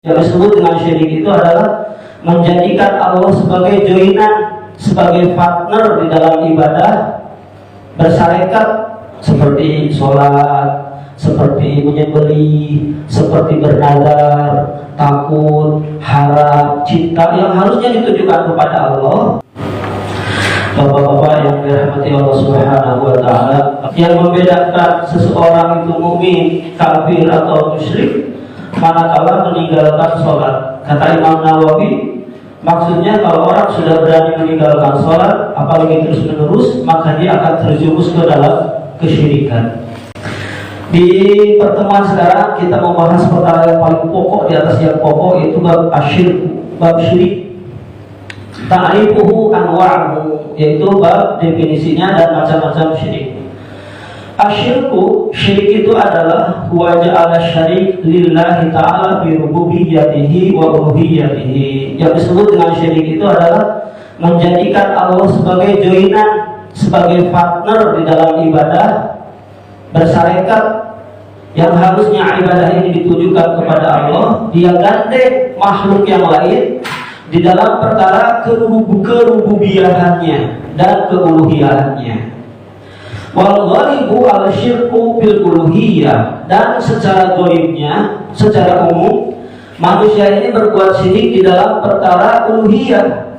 Yang disebut dengan syirik itu adalah menjadikan Allah sebagai joinan, sebagai partner di dalam ibadah, bersyarekat seperti sholat, seperti menyembelih, seperti bernazar, takut, harap, cinta yang harusnya ditujukan kepada Allah. Bapak-bapak yang dirahmati Allah Subhanahu wa Ta'ala, yang membedakan seseorang itu mukmin, kafir atau musyrik manakala meninggalkan sholat. Kata Imam Nawawi, maksudnya kalau orang sudah berani meninggalkan sholat, apalagi terus menerus, maka dia akan terjerumus ke dalam kesyirikan. Di pertemuan sekarang kita membahas perkara yang paling pokok di atas yang pokok, yaitu bab asyirk, bab syirik. Ta'rifuhu anwa'uhu, yaitu bab definisinya dan macam-macam syirik. Asyirku, syirik itu adalah wa ja'ala syarik lillahi ta'ala bi rububiyyatihi wa uluhiyyatihi. Yang disebut dengan syirik itu adalah menjadikan Allah sebagai joinan, sebagai partner di dalam ibadah, bersyarekat yang harusnya ibadah ini ditujukan kepada Allah, dia gandeng makhluk yang lain di dalam perkara kerububiyahannya dan keuluhiyahannya. Wal ghalibu al syirku fil uluhiyah, dan secara ghalibnya, secara umum manusia ini berbuat syirik di dalam perkara uluhiyah.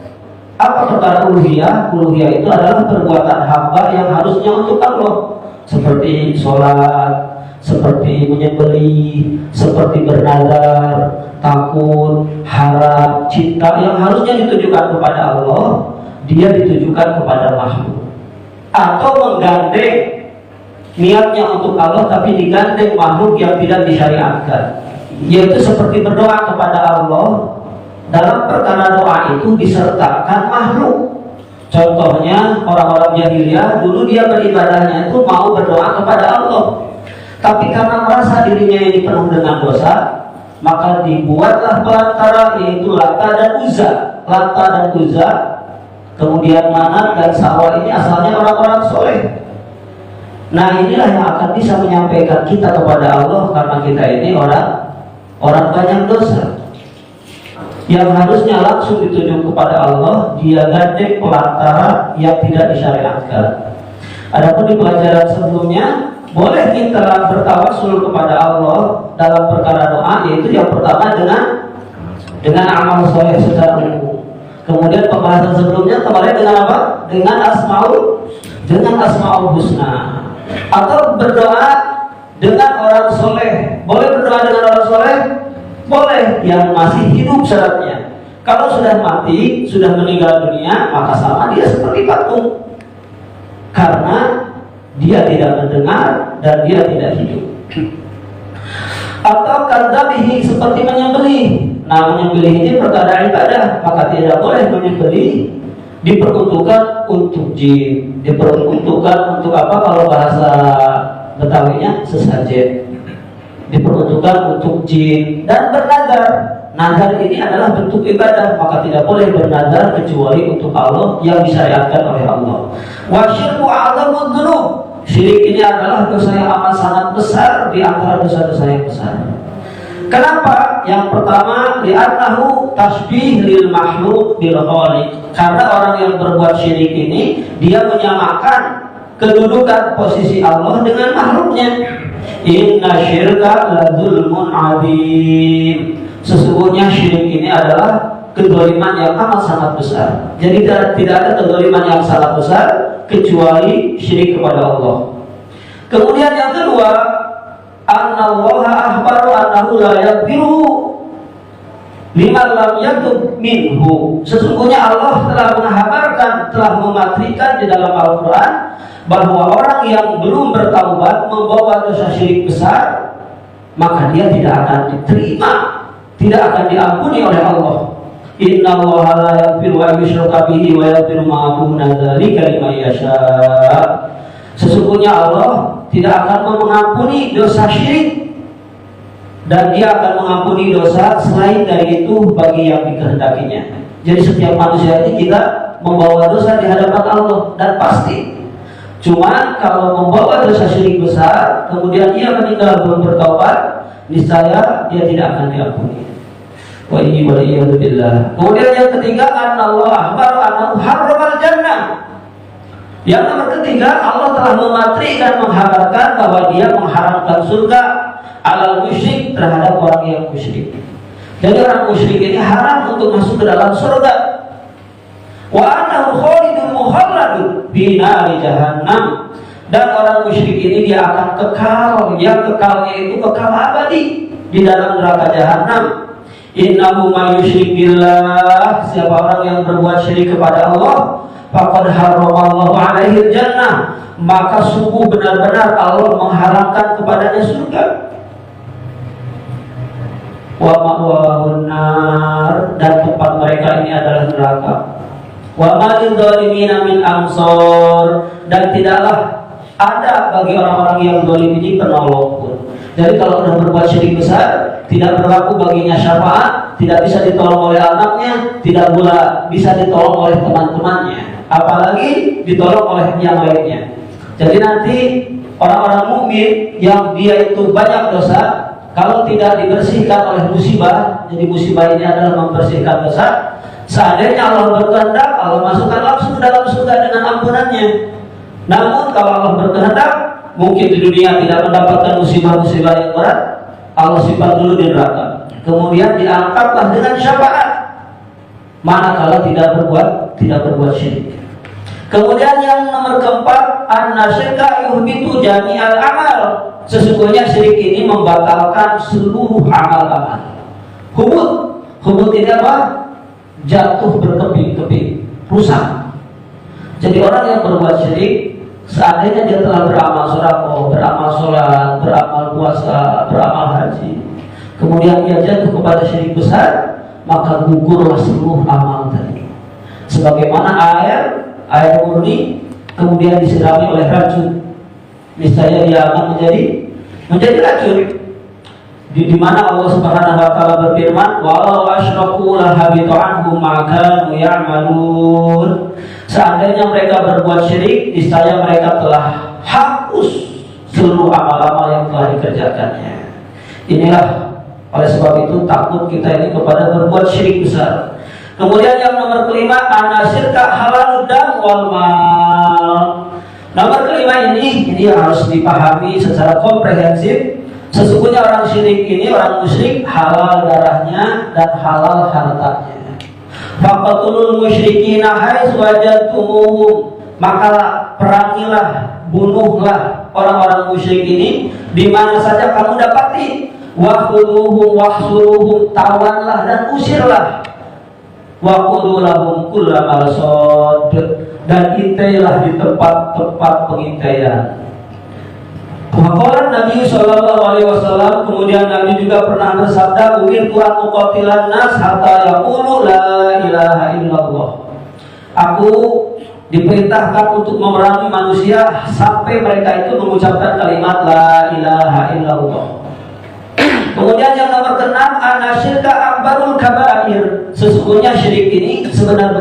Apa perkara uluhiyah? Uluhiyah itu adalah perbuatan hamba yang harusnya untuk Allah, seperti sholat, seperti menyembelih, seperti bernazar, takut, harap, cinta yang harusnya ditujukan kepada Allah, dia ditujukan kepada makhluk. Atau menggandeng niatnya untuk Allah tapi digandeng makhluk yang tidak disyariatkan, yaitu seperti berdoa kepada Allah. Dalam perkara doa itu disertakan makhluk. Contohnya orang-orang jahiliyah dulu dia beribadahnya itu mau berdoa kepada Allah, tapi karena merasa dirinya ini penuh dengan dosa, maka dibuatlah pelantara, yaitu Lata dan Uzza. Lata dan Uzza, kemudian Manat dan Sa'wa, ini asalnya orang-orang soleh. Nah, inilah yang akan bisa menyampaikan kita kepada Allah, karena kita ini orang banyak dosa. Yang harusnya langsung dituju kepada Allah, dia gandeng pelantara yang tidak disyariatkan. Adapun di pelajaran sebelumnya, boleh kita bertawassul kepada Allah dalam perkara doa, yaitu yang pertama dengan amal soleh secara umum. Kemudian pembahasan sebelumnya kemarin dengan apa? Dengan asmaul husna. Atau berdoa dengan orang soleh. Boleh berdoa dengan orang soleh? Boleh, yang masih hidup syaratnya. Kalau sudah mati, sudah meninggal dunia, maka sama dia seperti patung, karena dia tidak mendengar dan dia tidak hidup. Atau kadzabihi, seperti menyembelih. Nah, menyembelih ini perkara ibadah, maka tidak boleh menyembelih. Diperuntukkan untuk jin, diperuntukkan untuk apa? Kalau bahasa Betawinya sesajen. Diperuntukkan untuk jin dan bernazar. Nazar ini adalah bentuk ibadah, maka tidak boleh bernazar kecuali untuk Allah yang disyariatkan oleh Allah. Wa syirku a'zamud dzunub, syirik ini adalah dosa yang amat sangat besar di antara dosa-dosa yang besar. Kenapa? Yang pertama, li'annahu tasbih lil makhluk bil khaliq. Karena orang yang berbuat syirik ini, dia menyamakan kedudukan posisi Allah dengan makhluknya. Inna syirka la dzulmun adzim. Sesungguhnya syirik ini adalah kedzaliman yang amat sangat besar. Jadi tidak ada kedzaliman yang sangat besar kecuali syirik kepada Allah. Kemudian yang kedua, annallaha akhbaru annahu la yaghfiru liman lam yatub minhu. Sesungguhnya Allah telah menghabarkan, telah mematrikan di dalam Al-Quran bahwa orang yang belum bertaubat membawa dosa syirik besar, maka dia tidak akan diterima, tidak akan diampuni oleh Allah. Innallaha la yaghfiru an yushraka bihi wa yaghfiru ma duna dzalika liman yasha. Sesungguhnya Allah tidak akan mengampuni dosa syirik, dan dia akan mengampuni dosa selain dari itu bagi yang dikehendakinya. Jadi setiap manusia ini kita membawa dosa di hadapan Allah, dan pasti. Cuma kalau membawa dosa syirik besar, kemudian dia meninggal belum bertaubat, niscaya dia tidak akan diampuni. Wa billah. Kemudian yang ketiga, Allah akhbar annahu harramal jannah. Yang nomor ketiga, Allah telah mematri dan menghabarkan bahwa Dia mengharamkan surga alal musyrik, terhadap orang yang musyrik. Jadi orang musyrik ini haram untuk masuk ke dalam surga. Wa annahu khalidun muhalladun fi nari jahannam. Dan orang musyrik ini dia akan kekal, yang kekalnya itu kekal abadi di dalam neraka jahanam. Innahu may yusyrik billah, siapa orang yang berbuat syirik kepada Allah, faqad harramallahu alaihi jannah, maka sungguh benar-benar Allah mengharamkan kepadanya surga. Wa ma'wahun nar, dan tempat mereka ini adalah neraka. Wa ma lidzalimin min ansor, dan tidaklah ada bagi orang-orang yang zalim ini penolong pun. Jadi kalau sudah berbuat syirik besar, tidak berlaku baginya syafaat, tidak bisa ditolong oleh anaknya, tidak pula bisa ditolong oleh teman-temannya, apalagi ditolong oleh yang lainnya. Jadi nanti orang-orang mukmin yang dia itu banyak dosa, kalau tidak dibersihkan oleh musibah, jadi musibah ini adalah membersihkan dosa. Seandainya Allah berkehendak, Allah masukkan langsung ke dalam surga dengan ampunannya. Namun kalau Allah berkehendak, mungkin di dunia tidak mendapatkan musibah-musibah yang berat, Allah simpan dulu di neraka. Kemudian diangkatlah dengan syafaat, manakala tidak berbuat syirik. Kemudian yang nomor keempat, an-nasyirka yuhbitu jami'al amal. Sesungguhnya syirik ini membatalkan seluruh amal-amal. Hubut ini apa? Jatuh berkeping-keping, rusak. Jadi orang yang berbuat syirik, seandainya dia telah beramal sedekah, beramal sholat, beramal puasa, beramal haji, kemudian dia jatuh kepada syirik besar, maka gugurlah seluruh amal tadi. Sebagaimana air murni kemudian disirami oleh racun, niscaya dia akan menjadi racun. Di mana Allah Subhanahu wa taala berfirman, "Walau asyraku lahabitu anhum ma kanu ya'malun." Seandainya mereka berbuat syirik, niscaya mereka telah hapus seluruh amal-amal yang telah dikerjakannya. Inilah oleh sebab itu takut kita ini kepada berbuat syirik besar. Kemudian yang nomor kelima, anasyirka halalud dam wal mal. Nomor kelima ini harus dipahami secara komprehensif. Sesungguhnya orang syirik ini, orang musyrik, halal darahnya dan halal hartanya. Faqatulul musyrikina haitsu wajadtumuhum, maka perangilah, bunuhlah orang-orang musyrik ini di mana saja kamu dapati. Wahuluhum wahsuruhum, tawanlah dan usirlah. Waqulu lahum kulla marsad, dan intailah di tempat-tempat pengintaian. Maka Nabi Sallallahu Alaihi Wasallam, kemudian Nabi juga pernah bersabda, "Umirtu an uqatilan nas hatta yaqulu la ilaha illallah." Aku diperintahkan untuk memerangi manusia sampai mereka itu mengucapkan kalimat la ilaha illallah. Kemudian yang nomor ke-6, anasyirka akbarul kabair. Sesungguhnya syirik ini sebenarnya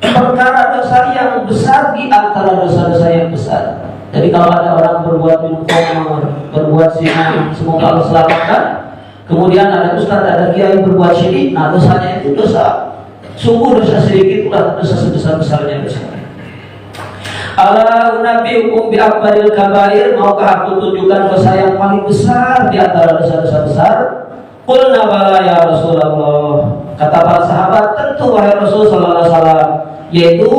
perkara dosa yang besar di antara dosa-dosa yang besar. Jadi kalau ada orang berbuat minum khamr, berbuat zina, semoga Allah selamatkan. Kemudian ada ustaz, ada kiai berbuat syirik, nah dosanya itu dosa. Sungguh dosa syirik itulah dosa sebesar-besarnya dosa. Ala unabbiukum bi akbaril kabair, maukah aku tunjukkan dosa yang paling besar di antara dosa-dosa besar? Qulna bala ya Rasulullah. Kata para sahabat, tentu wahai Rasul sallallahu alaihi wasallam, yaitu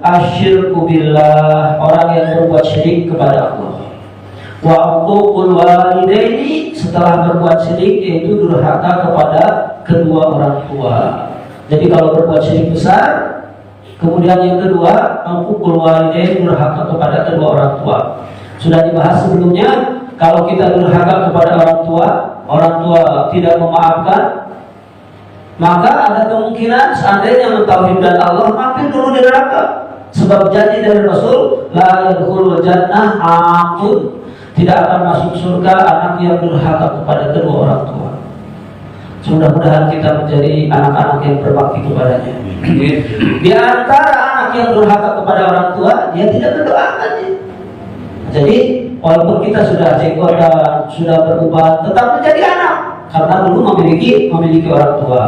asyirku billah, orang yang berbuat syirik kepada Allah. Wa uququl walidaini, setelah berbuat syirik yaitu durhaka kepada kedua orang tua. Jadi kalau berbuat syirik besar, kemudian yang kedua, uququl walidaini, durhaka kepada kedua orang tua. Sudah dibahas sebelumnya, kalau kita durhaka kepada orang tua tidak memaafkan, maka ada kemungkinan seandainya mentauhidkan Allah, mampir dulu di neraka. Sebab janji dari Rasul, la yadkhulul jannah aqun, tidak akan masuk surga anak yang durhaka kepada kedua orang tua. Mudah-mudahan kita menjadi anak-anak yang berbakti kepadanya. Di antara anak yang durhaka kepada orang tua, dia tidak mendoakannya. Jadi walaupun kita sudah jenggotan, sudah berubah, tetap menjadi anak. karena dulu memiliki orang tua.